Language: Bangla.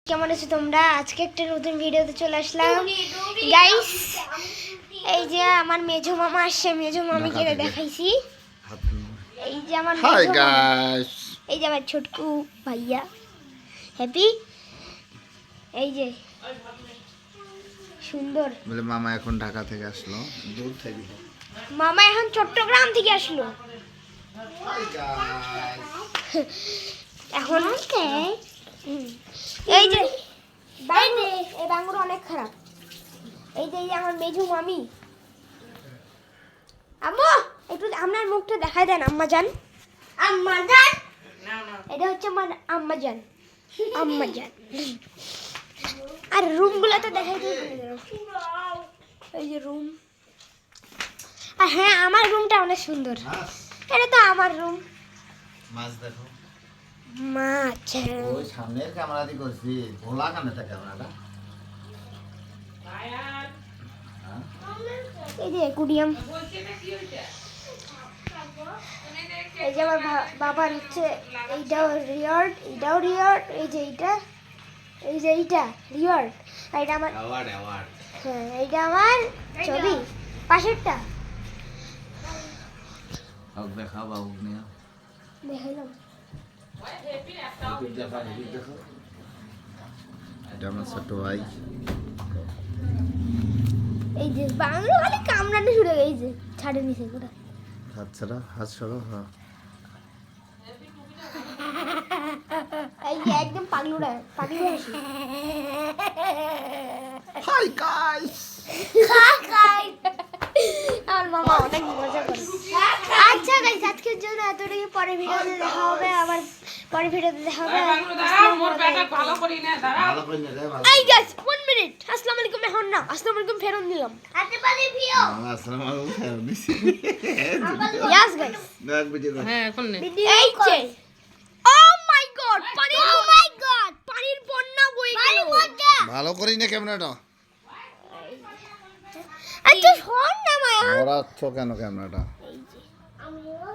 কেমন আছো তোমরা? আজকে একটা নতুন ভিডিওতে চলে আসলাম গাইস। এই যে আমার মেজো মামা আসছে, মেজো মামিকে দেখাইছি। এই যে আমার হাই মেজো মামা, গাইস, এই যে আমার ছোটকু ভাইয়া হ্যাপি। এই যে সুন্দর বলে মামা এখন ঢাকা থেকে আসলো, দূর থেকে। মামা এখন চট্টগ্রাম থেকে আসলো। হাই গাইস, এখন এই যে বাংলো, এই বাংলো অনেক খারাপ। এই যে আমার মেজো মামি, আম্মু একটু আপনার মুখটা দেখাই দেন। আম্মা জান, আম্মা জান, এটা হচ্ছে আমার আম্মা জান, আম্মা জান। আর রুমগুলো তো দেখাই দিই। এই যে রুম, আর হ্যাঁ আমার রুমটা অনেক সুন্দর। এটা তো আমার রুম। মাছ দেখো, মাছ ওই সামনের ক্যামেরা দিয়ে করছি, ভোলা কানেটা ক্যামেরাটা। এই যে অ্যাকুরিয়াম। এই যে আমার বাবার হচ্ছে এইটাও রিয়ার্ড, এইটাও রিয়ার্ড। এই যে এইটা, এই যে এইটা রিয়ার্ড। এইটা আমার অ্যাওয়ার্ড। হ্যাঁ, এইটা আমার ছবি পাশেরটা হোক দেখা বাবু নিয়ে দেখাইলাম। এটা আমার ছোট ভাই। এই যে বাংলা খালি কামড়ানো শুরু হয়ে গেছে, ছাড়ে নিছে পুরো। হাত ছাড়া, হাত ছাড়া। হ্যাঁ, এই যে একদম পাগলুড়া পাগলু হাসি। হাই গাইস, আমার মামা অনেক মজা করে। আচ্ছা গাইস, আজকের জন্য এতটুকু। পরে ভিডিওতে দেখা হবে, আবার পরে ভিডিওতে দেখা হবে। ভালো করে নে রে, ভালো। এই গাইস 1 মিনিট। আসসালামু আলাইকুম। এখন না, আসসালামু আলাইকুম ফেরত দিলাম। হাতে পানি পিও। আসসালামু আলাইকুম দিছি। ইয়াস গাইস, দেখ বুঝি না। হ্যাঁ এখন নে। এই যে ও মাই গড, পানির, ও মাই গড, পানির বন্যা বয়ে গেল। ভালো করি না ক্যামেরাটা। আচ্ছা শোন না মায়া। ওরা কেন ক্যামেরাটা?